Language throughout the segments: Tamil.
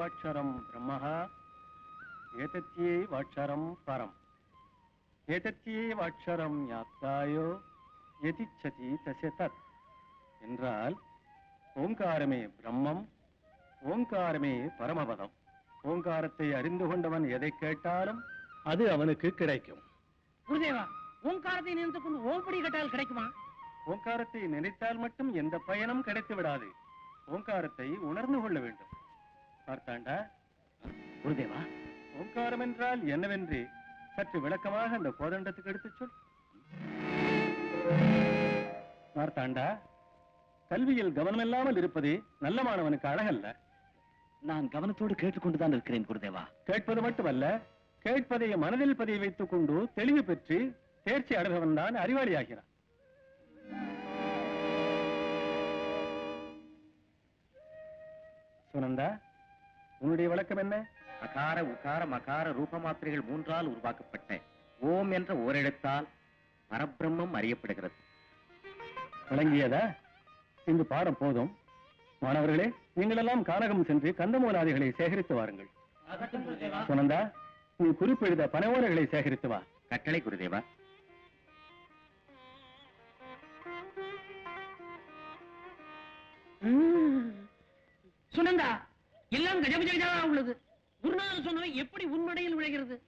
वाक्षरं ब्रह्मः एतत्येवाक्षरं परम् एतत्येवाक्षरं ज्ञाप्तायो यतिच्छति तस्य तत् என்றால் ஓங்காரமே பிரம்மம், ஓங்காரமே பரமபதம். ஓங்காரத்தை அறிந்து கொண்டவன் எதை கேட்டாலும் அது அவனுக்கு கிடைக்கும். குருதேவா, ஓங்காரத்தை நினைத்துக் கொண்டு ஓம்படி கேட்டால் கிடைக்குமா? ஓங்காரத்தை நினைத்தால் மட்டும் எந்த பயனும் கிடைத்து விடாது. ஓங்காரத்தை உணர்ந்து கொள்ள வேண்டும். பார்த்தாண்டா குருதேவா, ஓங்காரம் என்றால் என்னவென்று சற்று விளக்கமாக அந்த கோதண்டத்துக்கு எடுத்துச் சொல். பார்த்தாண்டா, கல்வியில் கவனமில்லாமல் இருப்பது நல்ல மாணவனுக்கு அழகல்ல. நான் கவனத்தோடு கேட்டுக்கொண்டுதான் இருக்கிறேன் குருதேவா. கேட்பது மட்டுமல்ல, கேட்பதை மனதில் பதிய வைத்துக் கொண்டு தெளிவு பெற்று தேர்ச்சி அடைபவன் தான் அறிவாளியாகிறான். சுனந்தா, உன்னுடைய விளக்கம் என்ன? அகார உகார மகார ரூப மாத்திரைகள் 3ஆல் உருவாக்கப்பட்ட ஓம் என்ற ஓரெழுத்தால் பரபிரம்மம் அறியப்படுகிறது. விளங்கியதா? இந்த பாடம் போதும். மாணவர்களே, நீங்களெல்லாம் கானகம் சென்று கந்தமூலாதிகளை சேகரித்து வாருங்கள். சுனந்தா, நீ குறிப்பெழுத பனைவோரைகளை சேகரித்து வா. கட்டளை குருதேவா. சுனந்தா, எல்லாம் கஜபஜா உள்ளது. குருநாதர் சொன்னவை எப்படி உண்மடையில் விளைகிறது?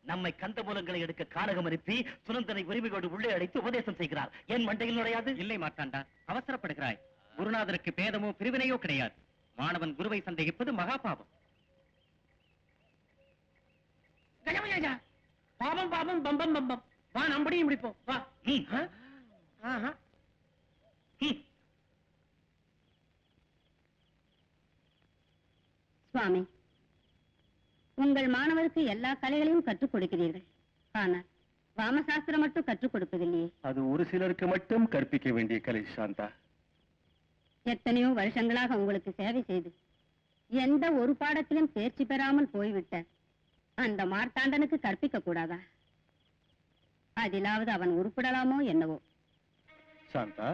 நம்மை கந்தமூலங்களை எடுக்க கானகம் அனுப்பி சுனந்தனை உரிமையோடு உள்ளே அழைத்து உபதேசம் செய்கிறார். என் மண்டையில் நுழையாது. இல்லை மாட்டாண்டா, அவசரப்படுகிறாய். குருநாதருக்கு பேதமோ பிரிவினையோ கிடையாது. மாணவன் குருவை சந்தேகிப்பது மகாபாபம். கஜபஜா, பாபம் பாபம் பம்பம் பம்பம். வா, நம்படியும் முடிப்போம். வா. சுவாமி, உங்கள் மாணவருக்கு எல்லா கலைகளையும் கற்றுக் கொடுக்கிறீர்கள். ஆனால் வாமசாஸ்திரம் மட்டும் கற்றுக் கொடுப்பதில்லையே. அது ஒரு சிலருக்கு மட்டும் கற்பிக்க வேண்டிய கலை சாந்தா. எத்தனையோ வருஷங்களாக உங்களுக்கு சேவை செய்து எந்த ஒரு பாடத்திலும் தேர்ச்சி பெறாமல் போய்விட்ட அந்த மார்த்தாண்டனுக்கு கற்பிக்க கூடாதா? அதிலாவது அவன் உருப்படலாமோ என்னவோ. சாந்தா,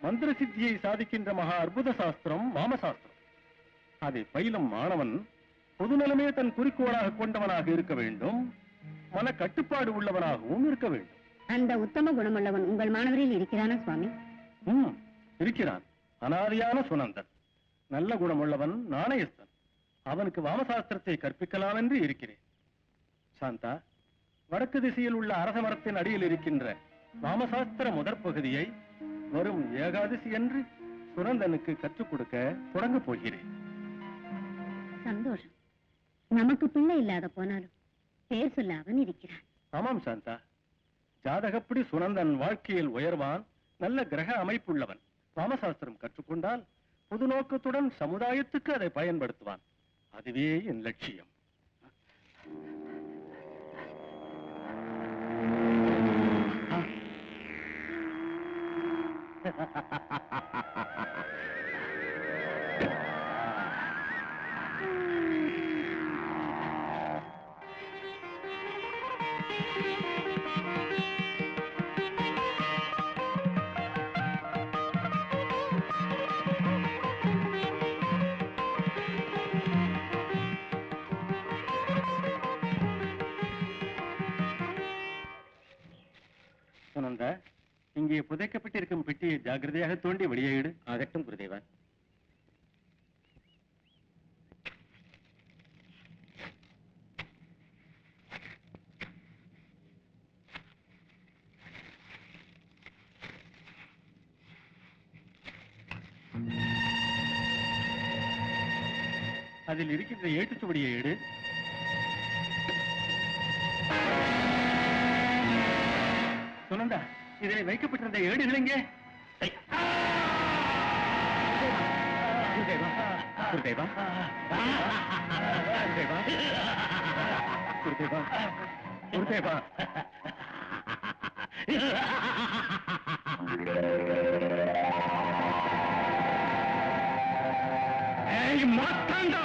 மந்திர சித்தியை சாதிக்கின்ற மகா அற்புத சாஸ்திரம் வாமசாஸ்திரம். அதை பயிலும் மாணவன் பொதுநலமே தன் குறிக்கோளாக கொண்டவனாக இருக்க வேண்டும். மன கட்டுப்பாடு உள்ளவனாகவும் இருக்க வேண்டும். அந்த உத்தம குணமுள்ளவன் உங்கள் மாணவரில் இருக்கிறானா சுவாமி? இருக்கிறான். அனாதியான சுனந்தன், நல்ல குணமுள்ளவன், நாணயஸ்தன். அவனுக்கு வாமசாஸ்திரத்தை கற்பிக்கலாம் என்று இருக்கிறேன். சாந்தா, வடக்கு திசையில் உள்ள அரச மரத்தின் அடியில் இருக்கின்ற வாமசாஸ்திர முதற் பகுதியை வரும் ஏகாதசி என்று சுனந்தனுக்கு கற்றுக் கொடுக்க தொடங்க போகிறேன். சந்தோஷம். நமக்கு பிள்ளை இல்லாத போனாலும் பேர் சொல்ல அவன் இருக்கிறான். ஆமாம் சாந்தா, ஜாதகப்படி சுனந்தன் வாழ்க்கையில் உயர்வான், நல்ல கிரக அமைப்புள்ளவன். வாமசாஸ்திரம் கற்றுக்கொண்டால் பொது நோக்கத்துடன் சமுதாயத்துக்கு அதை பயன்படுத்துவான். அதுவே என் லட்சியம். சுனந்தா, இங்கே புதைக்கப்பட்டிருக்கும் பெட்டியை ஜாக்கிரதையாக தோண்டி வெளியேடு. ஆகட்டும் குருதேவா. அதில் இருக்கின்ற ஏட்டுச்சுவடியை எடு. சுனந்தா, இதில் வைக்கப்பட்டிருந்த ஏடுகள் எங்கே? குருதேவா, குருதேவா, குருதேவா, குருதேவா, மாத்தாண்டா!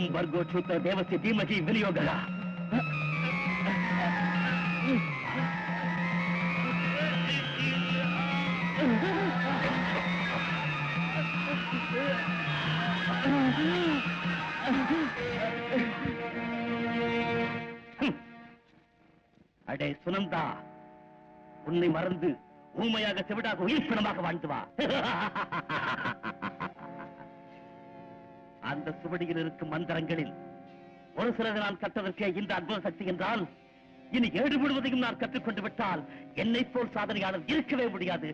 ஓம் பர்கோ சூத்திர தேவசி தீமகி விநியோகா. அடே சுனந்தா, உன்னை மறந்து ஊமையாக செவிடாக உயிர்ப்பினமாக வாழ்ந்து வா. அந்த சுவடியில் இருக்கும் மந்திரங்களில் ஒரு சிலது நான் கற்றதற்கே இந்த அற்புத சக்தி என்றால், இனி 7 முழுவதையும் நான் கற்றுக்கொண்டு விட்டால் என்னை போல் சாதனையாளர் இருக்கவே முடியாது.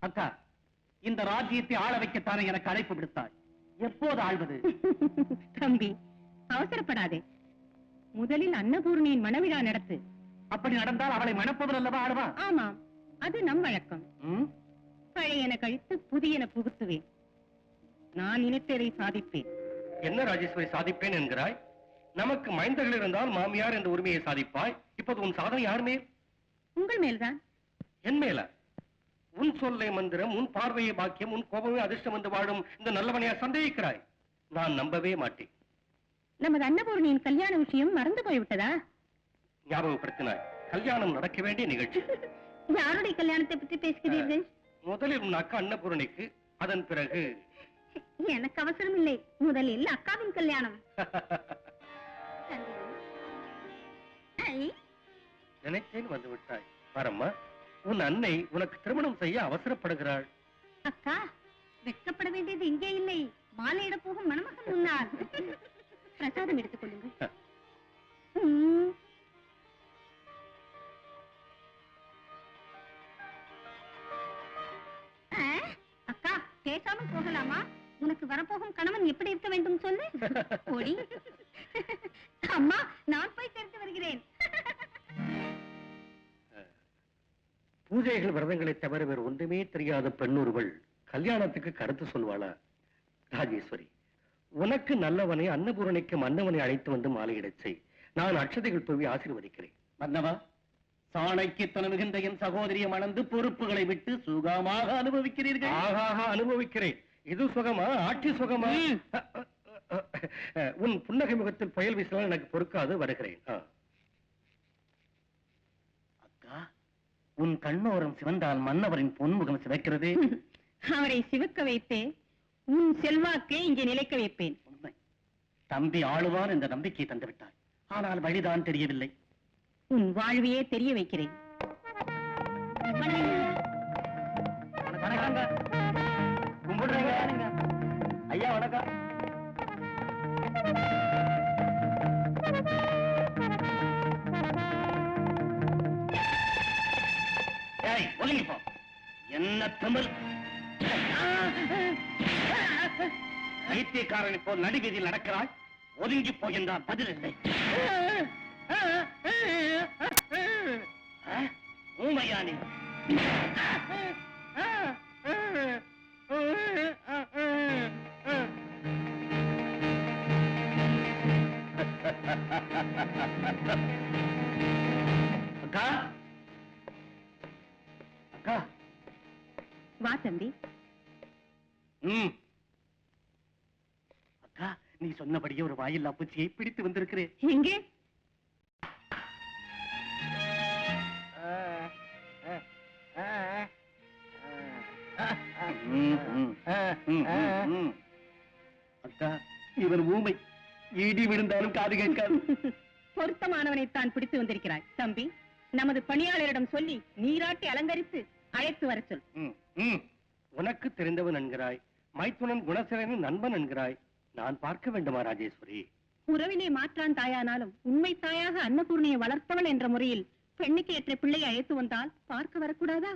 அக்கா, இந்த ராஜ்யத்தை ஆள வைக்கத்தானே எனக்கு அழைப்பு விடுத்தாய். எப்போது ஆள்வது? தம்பி, அவசரப்படாதே. முதலில் அன்னபூர்ணியின் மணவிழா நடத்து. அப்படி நடந்தால் அவளை மணப்பவர் அல்லவா ஆடுவா? ஆமாம், அது நம் வழக்கம். பழையன கழித்து புதியன புகுத்துவேன். நான் நினைத்ததை சாதிப்பேன். என்ன ராஜேஸ்வரி சாதிப்பேன் என்கிறாய்? நமக்கு மைந்தர்கள் இருந்தால் மாமியார் என்ற உரிமையை சாதிப்பாய். இப்போது உன் சாதனை யார் மேல்? உங்கள் மேல்தான். என் மேல? உன் சொல்லை மந்திரம், உன் பார்வையை பாக்கியம், உன் கோபமே அதிர்ஷ்டம் என்று வாழும் இந்த நல்லவனையா சந்தேகிக்கிறாய்? நான் நம்பவே மாட்டேன். நமது அன்னபூர்ணியின் கல்யாண விஷயம் மறந்து போய்விட்டதா? ஞாபகப்படுத்தினாய். கல்யாணம் நடக்க வேண்டிய நிகழ்ச்சி. யாருடைய கல்யாணத்தை பற்றி பேசுகிறீர்கள்? முதலில் உன் அக்கா அன்னபூரணிக்கு, அதன் பிறகு எனக்கு அவசரம் இல்லை. முதலில் அக்காவின் கல்யாணம். நினைத்தேன் வந்து விட்டாய். வரம்மா, உன் அன்னை உனக்கு திருமணம் செய்ய அவசரப்படுகிறாள். அக்கா, வெட்கப்பட வேண்டியது இங்கே இல்லை, மாலையிட போகும் மணமகன் முன்னால். பிரசாதம் எடுத்துக் கொள்ளுங்கள். அக்கா, பேசாமல் போகலாமா? உனக்கு வரப்போகும் கணவன் எப்படி இருக்க வேண்டும் சொல்லு. ஓடி. அம்மா, நான் போய் சேர்த்து வருகிறேன். பூஜைகள் விரதங்களை தவிர வேறு ஒன்றுமே தெரியாத பெண்ணொருவள் கல்யாணத்துக்கு கருத்து சொல்வாளா? ராஜேஸ்வரி, உனக்கு நல்லவனை அன்னபூரணிக்கு மன்னவனை அழைத்து வந்து மாலையிடச் செய். நான் அட்சதைகள் தூவி ஆசீர்வதிக்கிறேன். மன்னவா, சாணக்கியத்தனம் மிகுந்த என் சகோதரியை மணந்து பொறுப்புகளை விட்டு சுகமாக அனுபவிக்கிறீர்கள். ஆகாக அனுபவிக்கிறேன். இது சுகமா, ஆட்சி சுகமா? உன் புன்னகை முகத்தில் புயல் வீசலாம் எனக்கு பொறுக்காது. வருகிறேன். அக்கா, உன் கண்ணோரம் சிவந்தால் மன்னவரின் பொன்முகம் சிவக்கிறது. அவரை சிவக்க வைத்தே உன் செல்வாக்கை இங்கே நிலைக்க வைப்பேன். உண்மை, தம்பி ஆளுவான் என்ற நம்பிக்கை தந்துவிட்டாய். ஆனால் வழிதான் தெரியவில்லை. உன் வாழ்வையே தெரிய வைக்கிறேன். வணக்கங்க. கும்பிடுறேங்க. ஐயா வணக்கம். ஏய், ஒதுங்கி போ. என்ன திமிர்! வைத்தியக்காரனை போல் நடுவீதியில் நடக்கிறாய். ஒதுங்கி போகின்றான், பதில் இல்லை. ஊமையானி, அக்கா, அக்கா. வா தம்பி. அக்கா, நீ சொன்னபடியே ஒரு வாயில்லா பூச்சியை பிடித்து வந்திருக்கிறேன். எங்கே? அக்கா, இவர் ஊமை. இடி விழுந்தாலும் காது கேட்காது. பொருத்தமானவனைத்தான் பிடித்து வந்திருக்கிறாய். தம்பி, நமது பணியாளரிடம் சொல்லி நீராட்டி அலங்கரித்து அழைத்து வர சொல். உனக்கு தெரிந்தவன் என்கிறாய், மைத்துனன் குணசேகரன் நண்பன் என்கிறாய். நான் பார்க்க வேண்டுமா ராஜேஸ்வரி? உறவிலே மாற்றான் தாயானாலும் உண்மை தாயாக அன்னபூர்ணியை வளர்த்தவள் என்ற முறையில் பெண்ணுக்கு ஏற்ற பிள்ளையை அழைத்து வந்தால் பார்க்க வரக்கூடாதா?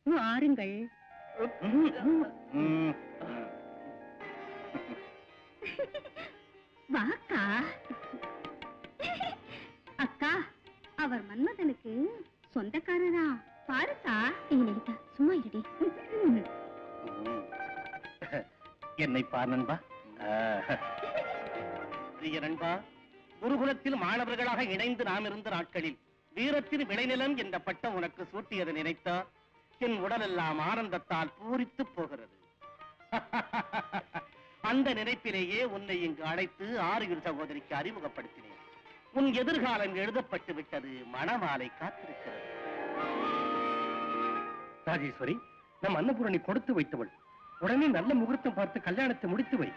வாருங்கள். வாக்கா. அக்கா, அவர் மன்மதனுக்கு சொந்தக்காரரா? பாருக்கா. லலிதா, சும்மா இருடி. என்னை பார் நண்பா. பிரிய நண்பா, குருகுலத்தில் மாணவர்களாக இணைந்து நாம் இருந்த நாட்களில் வீரத்தின் விளைநிலம் என்ற பட்டம் உனக்கு சூட்டியதை நினைத்தால் என் உடலெல்லாம் ஆனந்தத்தால் பூரித்து போகிறது. அந்த நினைப்பிலேயே உன்னை இங்கு அழைத்து ஆறுயிர் சகோதரிக்கு அறிமுகப்படுத்தினேன். உன் எதிர்காலம் எழுதப்பட்டு விட்டது, மணமாலை காத்திருக்கிறது. ராஜேஸ்வரி, நம் அன்னபூரணி கொடுத்து வைத்தவள். உடனே நல்ல முகூர்த்தம் பார்த்து கல்யாணத்தை முடித்து வை.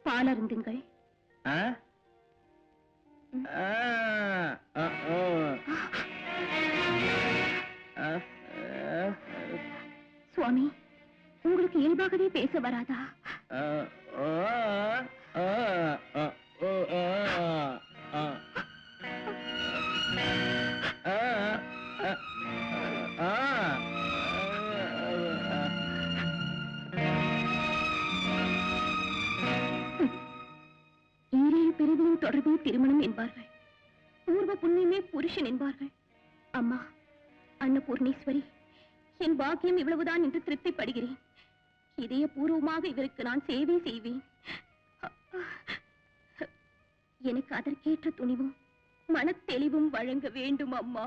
பாலருந்துங்கள். சுவாமி, உங்களுக்கு இயல்பாகவே பேச வராதா? தொடர்பே திருமணம் என்பார்கள். பூர்வ புண்ணியமே புருஷன் என்பார்கள். அம்மா அன்னபூர்ணேஸ்வரி, என் பாக்கியம் இவ்வளவுதான் என்று திருப்திப்படுகிறேன். இதய பூர்வமாக இவருக்கு நான் சேவை செய்வேன். எனக்கு அதற்கேற்ற துணிவும் மனத்தெளிவும் வழங்க வேண்டும் அம்மா.